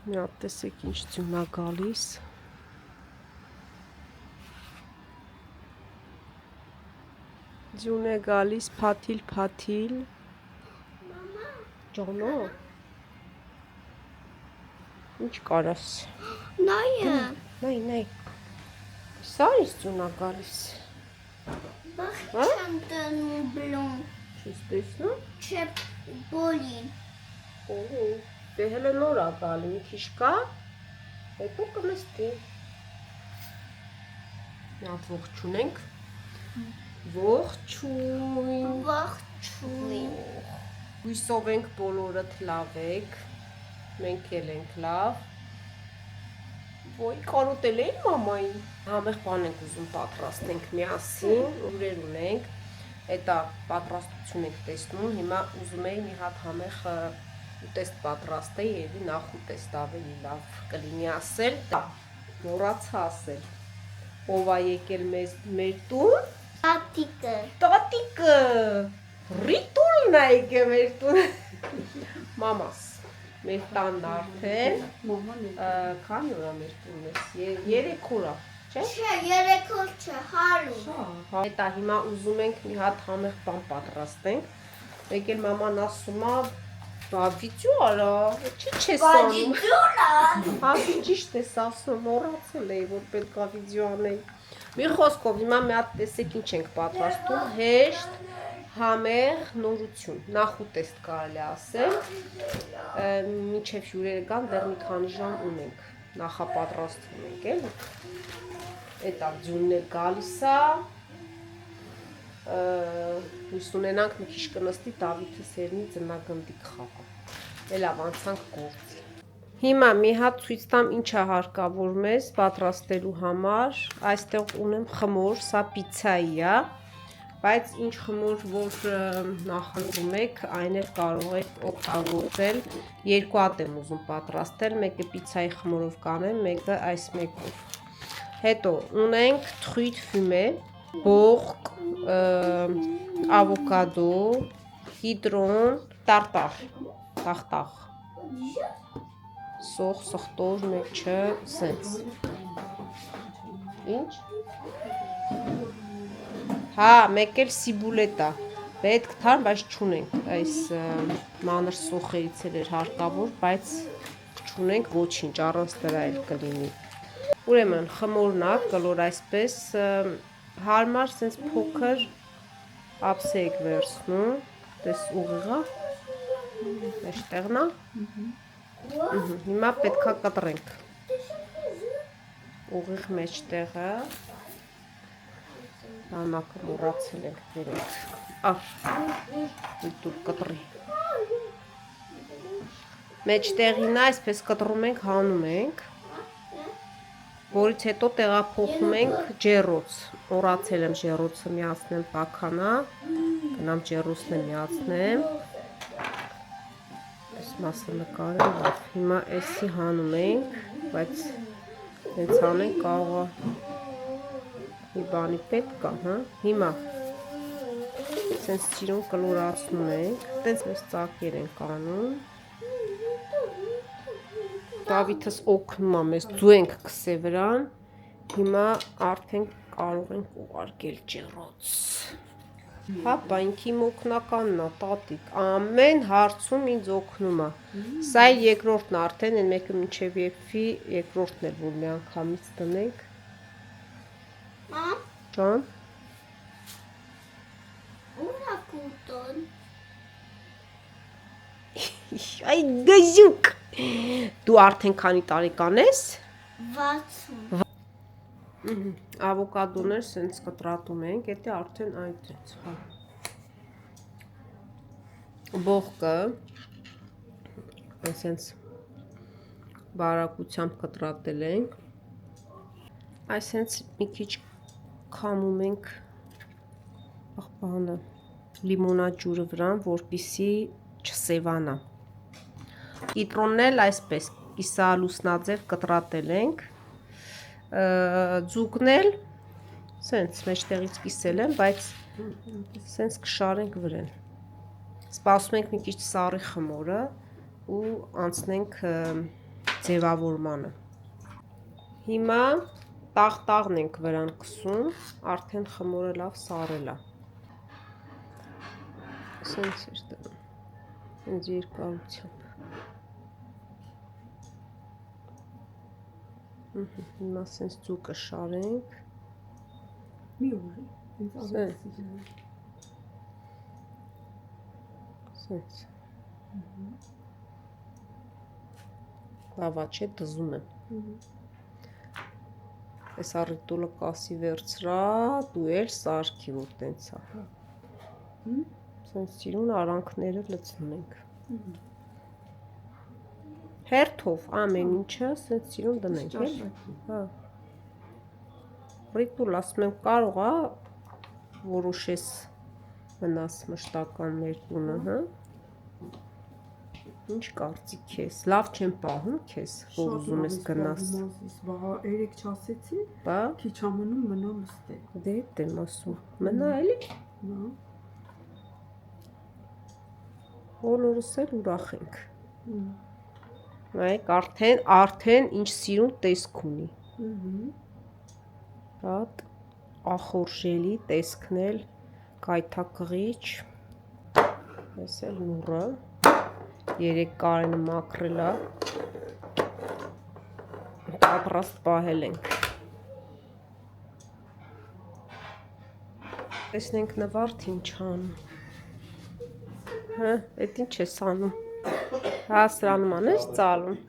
Մի հատ տեսեք ինչ ձյուն է գալիս։ Ձյուն է գալիս փաթիլ։ Մամա։ Ջանո։ Ինչ կարաս։ Նայ։ Սա ինչ ձյուն է գալիս։ Բախ չեմ բլոն։ Չես տեսնում։ Չէ բոլին։ Դե հələ նոր է գալի, մի քիչ կա, հետո կնստի։ Մի հատ ողջուն ենք։ Ողջույն։ Հույսով ենք բոլորդ լավ եք, մենք էլ ենք լավ։ Ոյ կարոտել էին մամային։ Համեղ բան ենք ուզում պատրաստենք միասին, ուրեր ունենք, հետա պատրաստություն ենք տեսնում, հիմա ուզում էի մի հատ համեղ ուտեստ պատրաստեի, երևի նախ ուտեստ ավելի լավ կլինի ասել, մոռացա ասել։ Ով է եկել մեր տուն։ Տատիկը, Ռիտուլն է եկել մեր տուն։ Մամաս, մեր տանն արդեն, քանի օր է մեր տունն ես, 3 օր է, չէ՞։ Չէ, 3 օր չէ, 100։ Հետա հիմա ուզում ենք մի հատ համեղ բան պատրաստենք, մեկ էլ մաման ասում է, վիդեո արա, չի չես անում։ Ասի ճիշտ ես ասում, մոռացել էի, որ պետք է վիդեո անեի։ Մի խոսքով հիմա մի հատ տեսեք ինչ ենք պատրաստում, հեշտ, համեղ նորություն, նախ ուտեստ կարելի ասել, մինչև հյուրերը գան, դեռ մի քանի ժամ ունենք, նախապատրաստվում ենք էլի։ Էտա ձյունն էլ գալիս է, հույս ունենանք մի քիչ կնստի Դավիթը սերնի ձնագնդիկ խաղա, լավ անցանք գործի։ Հիմա մի հատ ցույց տամ ինչ է հարկավոր մեզ պատրաստելու համար, այստեղ ունեմ խմոր, սա պիցայի է, բայց ինչ խմոր որ նախընտրում եք, այն էլ կարող եք օգտագործել, երկու հատ եմ ուզում պատրաստել, մեկը պիցայի խմորով կանեմ, մեկը այս մեկով։ Հետո ունենք թխույթ ֆյումե, բողկ, ավոկադո, կիտրոն, տարտար, տախտաղ, սոխ, սխտոր, մեջը, սենց։ Ինչ? Հա, մեկ էլ սիբուլետ է, պետք թարմ, բայց չունենք, այս մանր սոխերից էլ էր հարկավոր, բայց չունենք ոչինչ, առանց դրա էլ կլինի։ Ուրեմն խմորն է, կլոր այսպես, հարմար, սենց փոքր ափսե եք վերցնում, տես ուղիղա, մեջտեղն է, հիմա պետքա կտրենք, ուղիղ մեջտեղը, բանակը մոռացել ենք վերենք, դուր կտրի, մեջտեղին այսպես կտրում ենք, հանում ենք, որից հետո տեղափոխում ենք ջեռոց, մոռացել եմ ջեռոցը միացնեմ տաքանա, գնամ ջեռոցն եմ միացնեմ, այս մասը նկարեմ, հիմա էսի հանում ենք, բայց հենց հանենք կարող մի բանի պետք կա, հիմա սենց սիրուն կլորացնում ենք, տենց մեզ ծակեր ենք անում, Դավիթս օգնում է մեզ, ձու ենք կսե վրան, հիմա արդեն կարող ենք ուղարկել ջեռոց։ Հապա ինքի օգնականն է, տատիկ, ամեն հարցում ինձ օգնում է։ Սա երկրորդն է արդեն, այն մեկը մինչև եփվի, երկրորդն էլ որ մի անգամից տնենք։ Ջան։ Ուրա կուտոն։ Այ գժուկ։ Դու արդեն քանի տարեկան ես։ 60։ Ավոկադոներ սենց կտրատում ենք, եթե արդեն այդպես, հա։ Բողկը սենց բարակությամբ կտրատել ենք, այս սենց մի քիչ քամում ենք բանը լիմոնաջուրը վրան, որպեսզի չսևանա։ Կիտրոնն էլ այսպես կիսալուսնաձև կտրատել ենք, ձուկն էլ սենց մեջտեղից կիսել եմ, բայց սենց կշարենք վրան։ Սպասում ենք մի քիչ սառի խմորը ու անցնենք ձևավորմանը։ Հիմա տաղտաղն ենք վրան կսում, արդեն խմորը լավ սառել է։ Սենց էր դնում, հենց երկարությամբ։ Հիմա սենց ձուկը շարենք։ Մի ուղի, հենց ավելացի։ Սենց։ Լավա չէ, դզում եմ։ Այս առիտուլը կասի վերցրա, դու էլ սարքի, որ տենց է։ Սենց սիրուն արանքները լցնում ենք։ Հերթով ամեն ինչը սենց սիրուն դնենք, էլի։ Հա։ Ռիտուլ ասում եմ կարող է որոշես մնաս մշտական մեր տունը, հա։ Ինչ կարծիք ես, լավ չեմ պահում քեզ, որ ուզում ես գնաս։ Բա երեք չասեցի, Բա քիչ ամնում մնա մստե։ դե դեմ ասում, մնա էլի։ Բոլորս էլ ուրախ ենք։ Նայեք, արդեն ինչ սիրուն տեսք ունի։ Հատ ախորժելի տեսքն էլ կայթակղիչ։ Ես էլ նուրը։ Երեք կարենը մաքրել է։ Պատրաստ պահել ենք։ Տեսնենք Նվարդ ինչ անում։ Հա, էդ ինչ ես անում։ Հա, սրանում անես ծալում։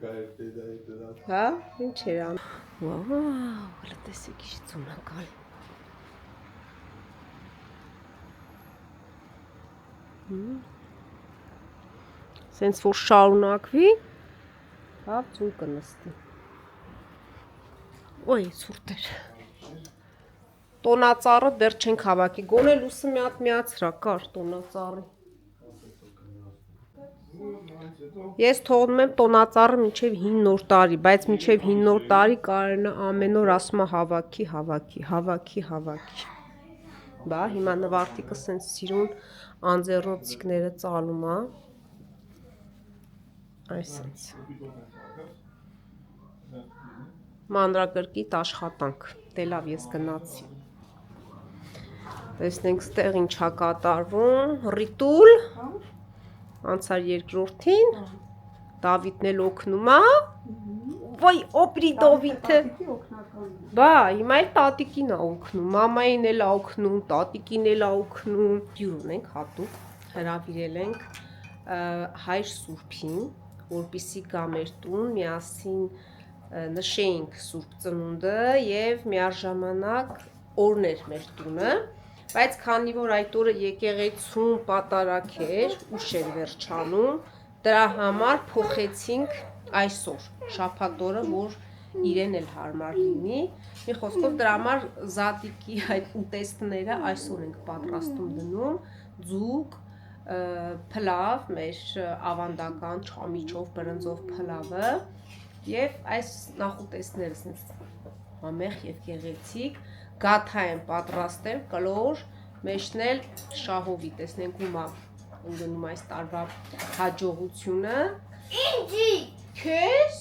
Հա, ինչ էր անում։ Վաու, հələ տեսեք ինչ ծունակալ։ Սենց որ շարունակվի, հա, ձուկը նստի։ Ոյ, ցուրտ էր։ Տոնածառը դեռ չենք հավաքի, գոնե լուսը մի հատ միացրա կար տոնածառի։ Ես թողնում եմ տոնածառը մինչև 5 նոր տարի, բայց մինչև 5 նոր տարի Կարենը ամեն օր ասում է հավաքի։ Բա հիմա Նվարդիկը սենց սիրուն անձեռնոցիկները ծալում է։ Այսենց։ Մանրակրկիտ աշխատանք, դե լավ ես գնացի։ Տեսնենք ստեղ ինչ է կատարվում, Ռիտուլ, անցար երկրորդին, Դավիթն էլ օգնում է, ոյ օպրի Դովիթը, բա հիմա էլ տատիկին է օգնում, մամային էլ է օգնում, տատիկին էլ է օգնում, հյուր ունենք հատուկ, հրավիրել ենք հայր Սուրբին, որպեսզի գա մեր տուն, միասին նշեինք Սուրբ Ծնունդը և միաժամանակ օրներ մեր տունը, բայց քանի որ այդ օրը եկեղեցում պատարագ էր, ուշ էր վերջանում, դրա համար փոխեցինք այսօր, շաբաթ օրը, որ իրեն էլ հարմար լինի, մի խոսքով դրա համար Զատիկի այդ ուտեստները այսօր ենք պատրաստում դնում, ձուկ, փլավ, մեր ավանդական չամիչով բրնձով փլավը և այս նախուտեստները համեղ և գեղեցիկ, գաթա եմ պատրաստել, կլոր, մեջն էլ շահովի, տեսնենք ում ընկնում այս տարվա հաջողությունը։ Ինձի։ Քեզ,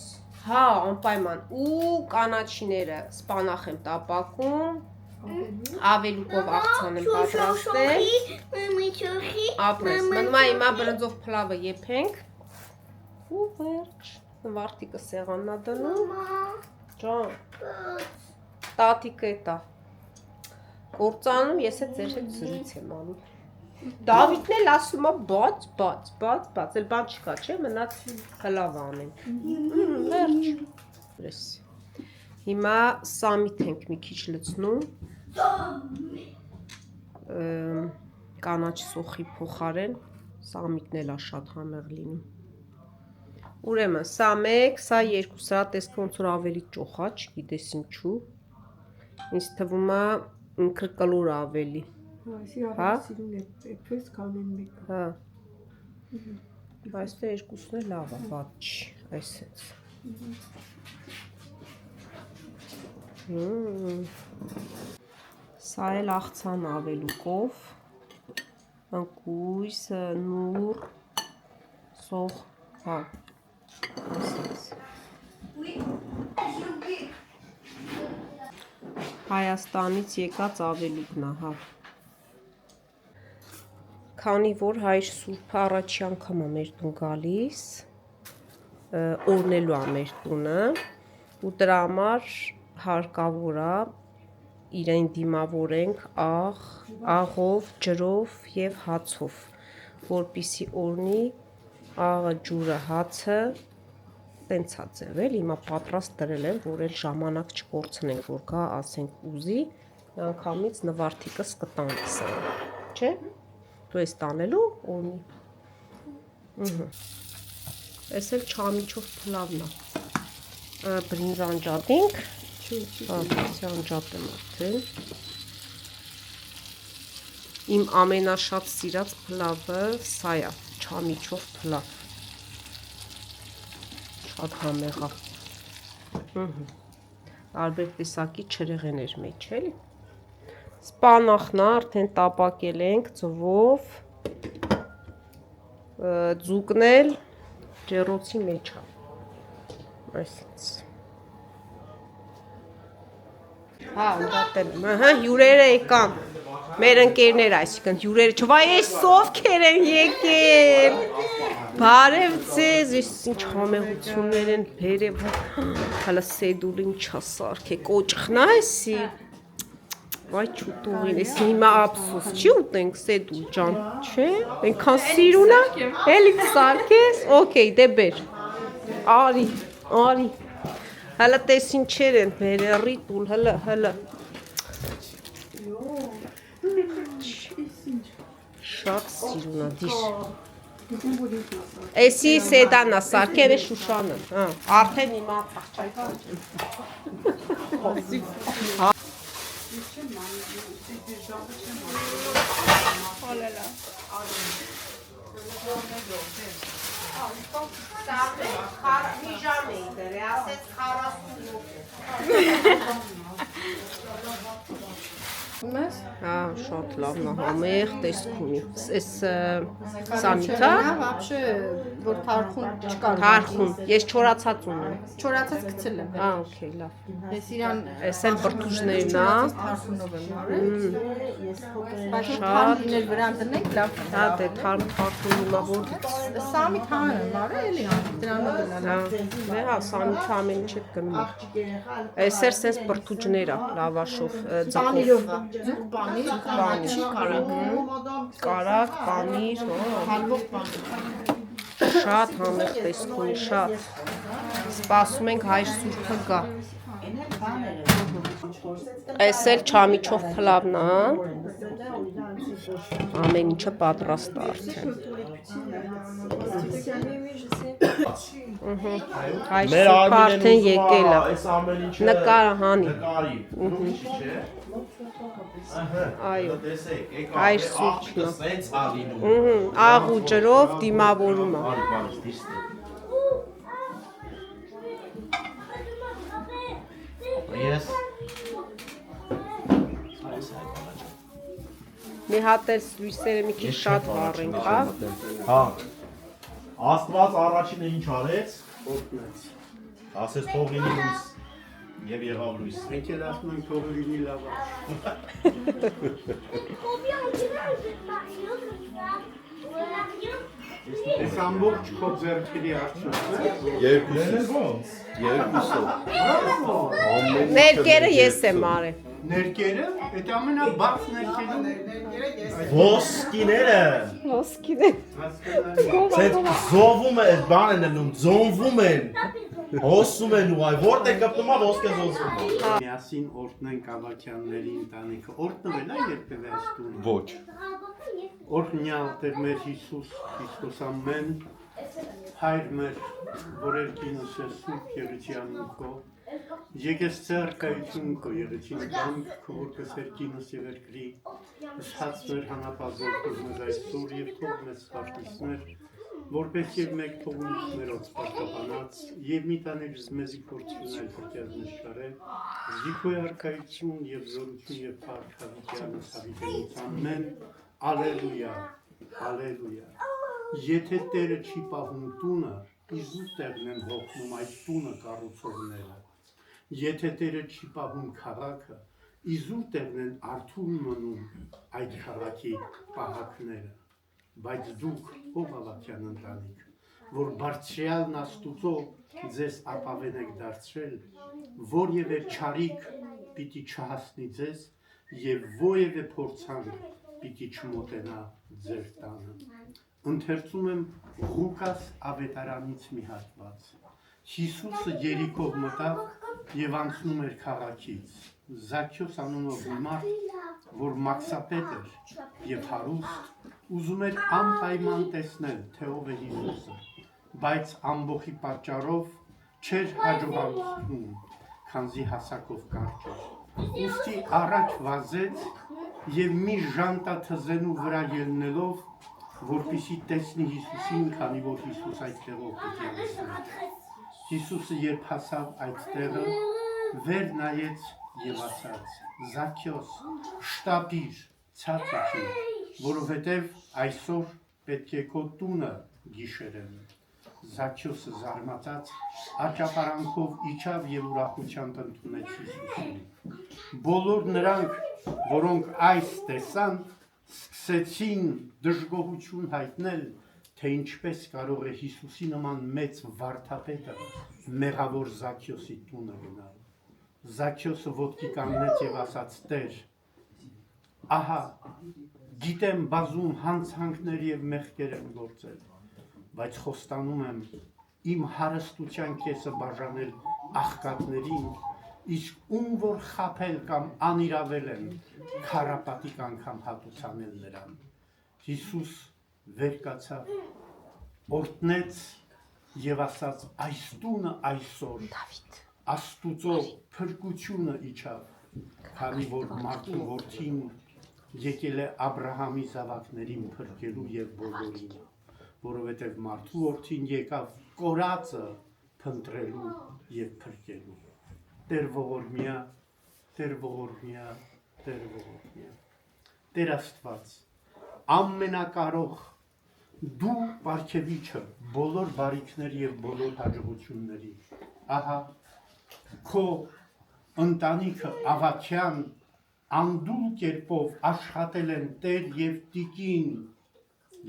հա, անպայման, ու կանաչիները սպանախ եմ տապակում, ավելուկով աղցան եմ պատրաստել, ապրես, մնում է հիմա բրնձով փլավը եփենք, ու վերջ, Նվարդիկը սեղանն է դնում, ջան, տատիկը էտա, գործանում, ես էլ ձեր հետ զրույց եմ անում, Դավիթն էլ ասում է բաց, էլ բան չկա, չէ, մնաց հլավ անենք, վերջ, հիմա սամիթ ենք մի քիչ լցնում, կանաչ սոխի փոխարեն, սամիթն էլ է շատ համեղ լինում, ուրեմն, սա մեկ, սա երկու, սա տեսքը ոնց որ ավելի ճոխ է, չգիտես ինչու, ինձ թվում է ինքը կլոր ավելի, հա, Էպես կանեն մեկը, հա, այստեղ երկուսն է լավ է, բաց չի, այսենց, սա էլ աղցան ավելուկով, ընկույզ, նուր, սող, հա, այսենց, Հայաստանից եկած ավելուկն է, հա։ Քանի որ հայր Սուրբը առաջի անգամ է մեր տուն գալիս, օրնելու է մեր տունը, ու դրա համար հարկավոր է իրեն դիմավորենք աղով, ջրով և հացով, որպեսզի օրնի աղը, ջուրը, հացը տենց է ձև էլ, հիմա պատրաստ դրել եմ, որ էլ ժամանակ չկորցնենք, որ գա ասենք ուզի, անգամից նվարդիկս կտանես, չէ՞, դու ես տանելու օրնի, ես էլ չամիչով փլավն է, բրինձանջատինք, անջատ եմ արդեն, իմ ամենաշատ սիրած փլավը սա է, չամիչով փլավ, շատ համեղ է, տարբեր տեսակի չրեղեներ մեջ էլի, սպանախն է, արդեն տապակել ենք ձվով, ձուկն էլ ջեռոցի մեջ է, այսինքն, հա, ընդատել եմ, հյուրերը եկան, մեր ընկերներ, այսինքն հյուրերը, չվայ ես ովքեր են եկել, բարև ձեզ, ես ինչ համեղություններ են բերև, հալա սեդուլին չա սարք է, կոճխն այսի, վայ չուտուղին, ես հիմա ապսոս չի ուտենք սեդուլ ճան, չէ, ենքան սիրուն է, էլի սարք ես, ոքեյ, դե բեր, արի, հալա տես ինչեր են բերել, ռիտուլ, հլը, շատ սիրուն է, դիր, էսի սեդան է սարքեր է շուշանը, արդեն հիմա Հա, շատ լավն է, համեղ տեսք ունի, ես սամիթա, вообще, որ թարխուն չկար, թարխուն, ես չորացած ունեմ, չորացած գցել եմ, հա, ոքեյ, լավ, ես իրան, ես էլ բրդուժներն է, թարխունով եմ արել, բայց Շատ։ թարխուներ վրան տնենք, լավ, հա, դե թարխուն հիմա որ, սամի թան եմ արել, էլի դրանով էլ հա, դե հա, սամիթա ամեն ինչ հետ գնում է, ես էլ սենց բրդուժներ է, լավաշով, ձկով, պանիր, կարակ, պանիր, հալվող պանիր, շատ համեղ տեսք ունի, շատ, սպասում ենք հայր Սուրբը գա, ես էլ չամիչով փլավն է, ամեն ինչը պատրաստ է արդեն, հայր Սուրբը արդեն եկել է, նկարը հանի, այո, հայր Սուրբն է, աղ ու ջրով դիմավորում է, Yes. մի հատ էլ լույսերը մի քիչ շատ վառենք, հա, Հա։ Աստված առաջինը ինչ արեց։ Ասես թող լինի լույս։ Եվ եղավ լույս։ Մենք էլ ասում ենք թող լինի լավ։ Այս ամբողջ քո ձեռքերի արդյունքն է։ Երկուսով։ ներկերը ես եմ արել, Ներկերը, այդ ամենաբարձ ներկերը։ Ոսկիները։ ոսկին է, Սենց զովում է, այդ բան են ելնում, զոնվում են։ Հոսում են ու այ որտեղ կպնում է ոսկե զոսվում է։ Միասին օրտնենք Ավակյանների ընտանիքը։ Օրտնվել է երբևէ այս տունը։ Ոչ։ Օրհնյալ Տեր մեր Հիսուս Քրիստոս ամեն հայր մեր որեր կինոս է սուրբ եղիչյանն քո եկես ցերկայություն քո եղիչին դանք քո որ կսեր կինոս եւ երկրի սհաց մեր հանապազոր քո մեզ այսօր եւ քո մեզ սպարտիսներ որպես եւ մեկ թողունքներով սպարտաբանած եւ մի տաներ մեզի փորձունալ փրկյալներ շարել զիքոյ արքայություն եւ զորություն եւ փառքավիճան հավիտենից ամեն Ալելույա, ալելույա, եթե Տերը չի պահում տունը, իզուր տեղն են հոգնում այդ տունը կառուցողները։ Եթե Տերը չի պահում քաղաքը, իզուր տեղն են արթուն մնում այդ քաղաքի պահակները։ Բայց դուք ով ավակյան ընտանիք, որ բարձրյալն Աստուծո ձեզ ապավեն եք դարձրել, որևէ չարիք պիտի չհասնի ձեզ եւ որևէ փորձանք պիտի չմոտենա ձեր տանը։ Ընթերցում եմ Ղուկաս ավետարանից մի հատված։ Հիսուսը Երիքով մտավ եւ անցնում էր քաղաքից։ Զաքյոս անունով մի մարդ, որ մաքսապետ էր եւ հարուստ, ուզում էր անպայման տեսնել, թե ով է Հիսուսը, բայց ամբողջի պատճառով չէր հաջողանում, քանզի հասակով կարճ էր։ Ուստի առաջ վազեց եւ մի ժանտաթզենու վրա ելնելով, որպեսզի տեսնի Հիսուսին, քանի որ Հիսուս այդտեղով պիտի անցներ։ Հիսուսը երբ հասավ այդ տեղը, վեր նայեց եւ ասաց. Զաքյոս, շտապիր, ցած իջիր, որովհետեւ այսօր պետք է քո տունը գիշերեմ։ Զաքյոսը զարմացած աճապարանքով իջավ եւ ուրախությամբ ընդունեց Հիսուսին։ Բոլոր նրանք, որոնք այս տեսան, սկսեցին դժգոհություն հայտնել, թե ինչպես կարող է Հիսուսի նման մեծ վարդապետը մեղավոր Զաքյոսի տունը գնալ։ Զաքյոսը ոտքի կանգնեց եւ ասաց. Տեր, ահա, գիտեմ բազում հանցանքներ եւ մեղքեր եմ գործել, բայց խոստանում եմ իմ հարստության կեսը բաժանել աղքատներին, իսկ ում որ խաբել կամ անիրավել եմ, քարապատիկ անգամ հատուցանել նրան։ Հիսուս վեր կացավ, օրհնեց եւ ասաց. այս տունը այսօր Աստուծո փրկությունը իջավ, քանի որ մարդու որդին եկել է Աբրահամի զավակներին փրկելու եւ բոլորին, որովհետեւ մարդու որդին եկավ կորածը փնտրելու եւ փրկելու։ Տեր ողորմյա, Տեր ողորմյա, Տեր ողորմյա։ Տեր Աստված, ամենակարող, դու Պարգևիչը բոլոր բարիքների եւ բոլոր հաջողությունների։ Ահա քո ընտանիքը ավաքյան անդուլ կերպով աշխատել են Տեր եւ Տիկին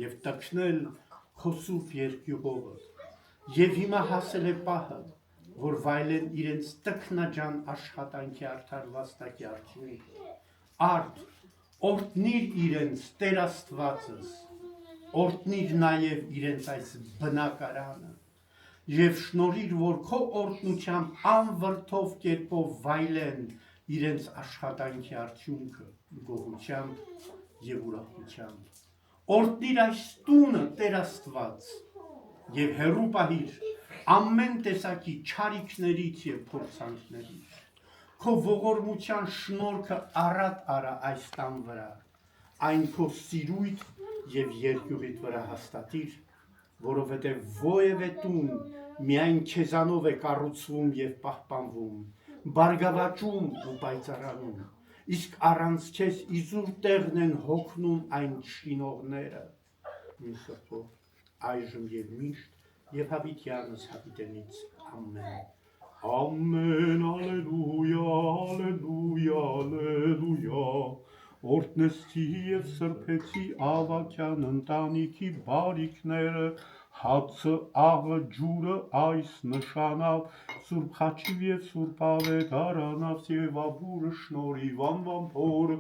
եւ տքնել քո սուրբ երկյուղովը։ Եվ հիմա հասել է պահը, որ վայելեն իրենց տքնաջան աշխատանքի արդար վաստակի արդյունքը։ Արդ, օրհնիր իրենց Տեր Աստվածս, օրհնիր նաեւ իրենց այս բնակարանը եւ շնորհիր, որ քո օրհնությամբ անվրդով կերպով վայելեն իրենց աշխատանքի արդյունքը գոհությամբ եւ ուրախությամբ։ Օրհնիր այս տունը, Տեր Աստված, եւ հեռու պահիր ամեն տեսակի չարիքներից եւ փորձանքներից։ Քո ողորմության շնորհքը առատ արա այս տան վրա, այն քո սիրույթ եւ երկյուղիդ վրա հաստատիր, որովհետեւ ովևէ տուն միայն քեզանով է կառուցվում եւ պահպանվում, բարգավաճում ու պայծառանում, իսկ առանց քեզ իզուր տեղն են հոգնում այն շինողները։ Միսրտով այժմ եւ միշտ եւ հավիտյանս հավիտենից ամեն։ Ամեն, ալելույա, ալելույա, ալելույա։ Օրհնեցի եւ սրբեցի ավաքյան ընտանիքի բարիքները, հացը, աղը, ջուրը այս նշանավ, Սուրբ Խաչիվ եւ Սուրբ Ավետարանավ եւ Աբուրը շնորհիվ անվան փոր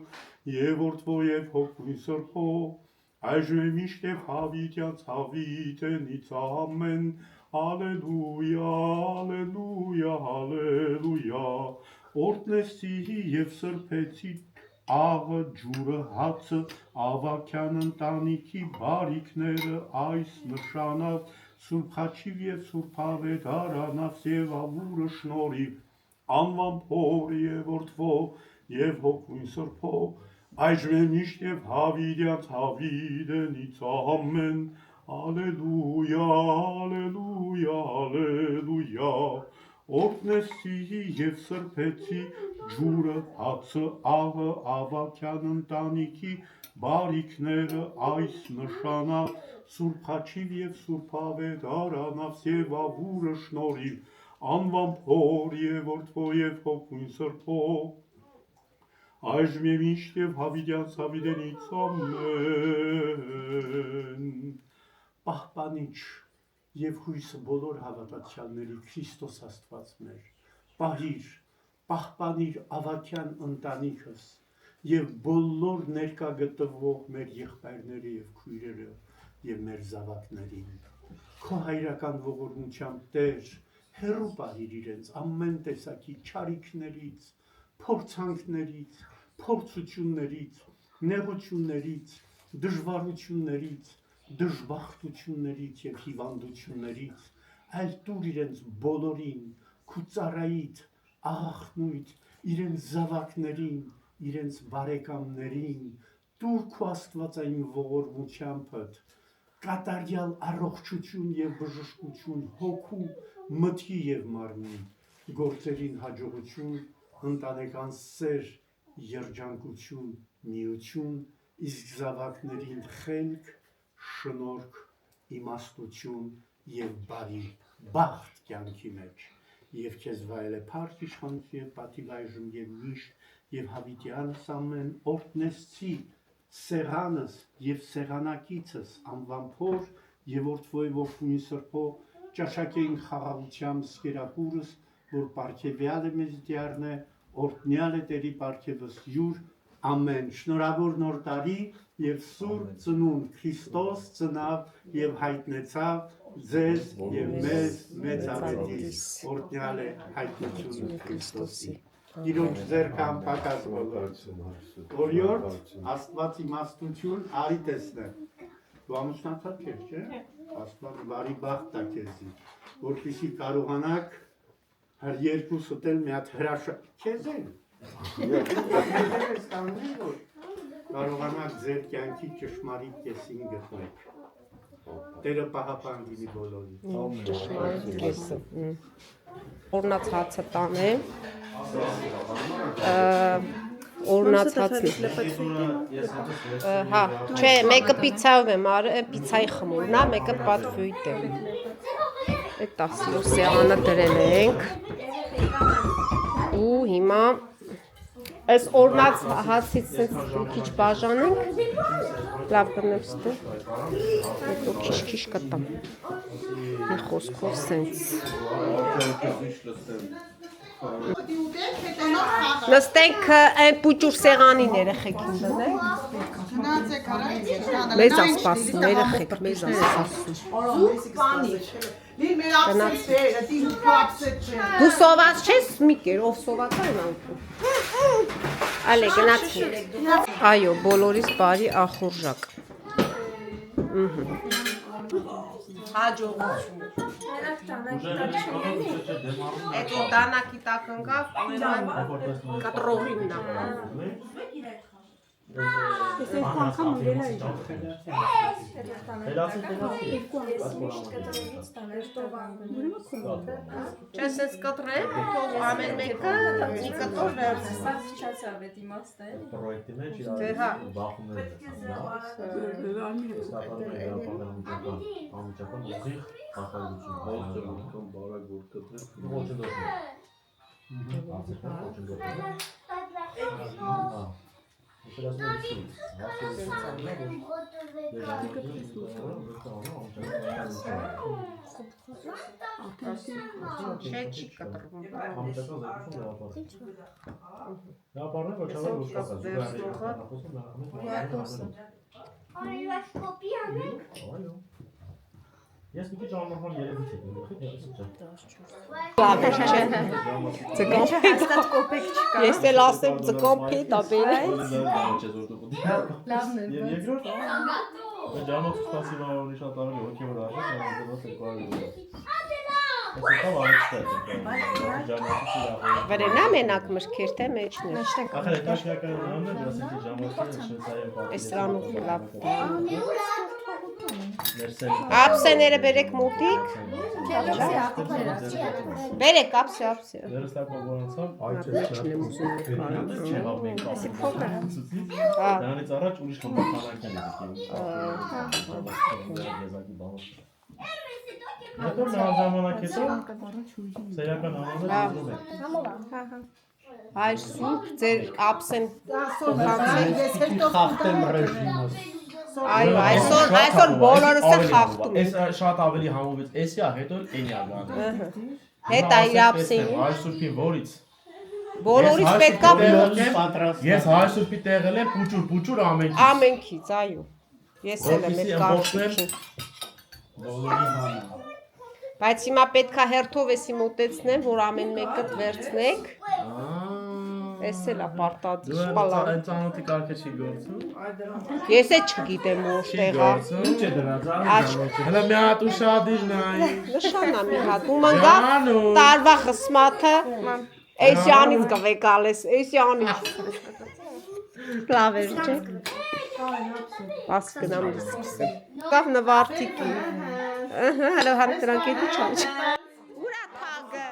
եւ Որդվո եւ Հոգու Սրբո, այժմ միշտ եւ հավիտյանց հավիտենից ամեն։ Ալելույա, ալելույա, ալելույա։ Օրհնեցի եւ սրբեցի աղը, ջուրը, հացը, ավաքյան ընտանիքի բարիքները այս նշանավ, Սուրբ Խաչիվ եւ Սուրբ Ավետարանավ եւ Աբուրը շնորհիվ անվան փոր եւ Որդվո եւ Հոգու Սրբո, այժմ միշտ եւ հավիտյանց հավիտենից ամեն։ Ալելույա, ալելույա, ալելույա։ Օրհնեցի եւ սրբեցի ջուրը, հացը, աղը, ավաքյան ընտանիքի բարիքները այս նշանավ, Սուրբ Հաչիվ և Սուրբ Ավետ արանավս և ավուրը շնորհիվ, անվան փոր և որդվո և հոգուն սրբո, այժմ և միշտ և հավիտյանց հավիտենից ամեն։ Պահպանիչ և հույսը բոլոր հավատացյալների Քրիստոս Աստված մեր, պահիր, պահպանիր ավագյան ընտանիքս և բոլոր ներկա գտնվող մեր եղբայրները և քույրերը և մեր զավակներին։ Քո հայրական ողորմությամբ Տեր, հեռու պահիր իրենց ամեն տեսակի չարիքներից, փորձանքներից, փորձություններից, նեղություններից, դժվարություններից, դժբախտություններից և հիվանդություններից, այլ տուր իրենց բոլորին, քու ծառայիդ, աղախնույթ, իրենց զավակներին, իրենց բարեկամներին, տուր քո աստվածային ողորմությանդ, կատարյալ առողջություն և բժշկություն, հոգու, մտքի և մարմնի, գործերին հաջողություն, ընտանեկան սեր, երջանկություն, միություն, իսկ զավակներին խելք, շնորհք, իմաստություն և բարի բախտ կյանքի մեջ, և քեզ վայել է փառք, իշխանություն և պատիվ այժմ և միշտ, և հավիտյանս ամեն օրհնեցի սեղանս և սեղանակիցս անվան փոր և որդվո և որդունի սրբո, ճաշակեին խաղաղությամբ սկերակուրս, որ պարգևյալ է մեզ դյարն է, օրհնյալ է Տերի պարգևս յուր, ամեն։ Շնորհավոր նոր տարի և սուրբ ծնունդ Քրիստոս ծնավ և հայտնեցավ ձեզ և մեզ մեծավետիս, օրհնյալ է հայտնությունը Քրիստոսի։ Իրոք ձեռք անպակաս բոլորություն, օրիորդ Աստված իմաստություն արի տեսնեմ, դու ամուսնացած ես, չէ՞, Աստված բարի բախտ տա քեզի, որպեսզի կարողանաք հր երկուսդ էլ մի հատ հրաշք քեզ էլ կարողանաք ձեր կյանքի ճշմարիտ կեսին գտնեք։ Տերը պահապան լինի բոլորին։ Ճշմարիտ կեսը։ Օրնած հացը տանեմ։ Օրնած հացը։ Հա, չէ, մեկը պիցայով եմ արել, պիցայի խմորն է, մեկը պատվույթ է։ Այդ տասիրու սեղանը դրել ենք։ Ու հիմա այս օրնած հացից մի քիչ բաժանենք, լավ կնեմ ստե, հետո քիչ կտամ, մի խոսքով սենց։ Նստենք այն պուճուր սեղանին երեխեքին դնենք։ Մեզ ասպասում, երեխեք, մեզ ասպասում։ Դու սոված չես մի կեր, ով սոված այն անկում։ Ալե, գնացինք։ Այո, բոլորիս բարի ախորժակ։ Հաջողություն։ Այդ որ դանակի տակ ընկավ, կտրողին նա։ Ես երկու անգամ մրել եմ։ Չէ, սենց կտրել, թող ամեն մեկը մի կտոր վերցնի։ Դե հա։ Չէ, չի կտրվում։ Ես մի քիչ աննորմալ երևույթ եմ, Լավ չէ։ Հաստատ կոպեկ չկա։ Ես էլ ասեմ ձկան փետ ա բերել։ Լավն է։ Եվ երկրորդ Ջանոց սպասիվ ավելի շատ ավելի հոգևոր արժեք, դրանց էլ կարելի է։ Վրենա մենակ մրգեր թե մեջն է։ Ախր այդ տաշկական նամն է, դրասենքի ժամանակը շնցայել պատմել։ Էսրանով լավ։ Ափսեները բերեք մոտիկ։ Բերեք ափսե։ Վերստակը որոնցավ այդ Չեմ ուզում չեղավ մենք Հա։ դրանից առաջ ուրիշ խմբականակ են Հետո նա ժամանակ հետո սերական անունը դնում է Այր սուրբ ձեր ափսեն Խախտեմ ռեժիմը։ Այո, այսօր բոլորս է խախտում։ Այս շատ ավելի համովից էսի է, հետո էնի է գանը Հետ այր ափսեն։ Հայ սուրբին որից Բոլորից պետքա Պատրաստ։ Ես հայ սուրբի տեղել եմ պուճուր ամենքից ամենքից, այո։ Ես էլ եմ այդ կարծիքին։ Բոլորի համար Բայց հիմա պետքա հերթով էսի մոտեցնեմ, որ ամեն մեկը վերցնեք։ Էս էլ է պարտադիր շպալան։ Այդ ծանոթի կարգը չի գործում Ես է չգիտեմ որտեղ է։ Ինչ է դրա Հələ մի հատ ուշադիր նայ Նշանա մի հատ։ Ու մնգա տարվա խսմաթը էսյանից կվեկալես, էսյանից։ Լավ էր, չէ՞։ Բաս գնամ դիսկսեմ։ Կավ նվարտիկի։ Հələ համ դրանք էդի չանչ։ Ուրա թագը։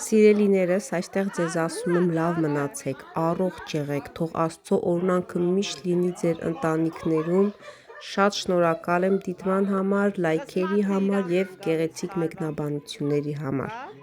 Սիրելիներս, այստեղ ձեզ ասում եմ լավ մնացեք, առողջ եղեք, թող Աստծո օրհնանքը միշտ լինի ձեր ընտանիքներում, շատ շնորհակալ եմ դիտման համար, լայքերի համար և գեղեցիկ մեկնաբանությունների համար։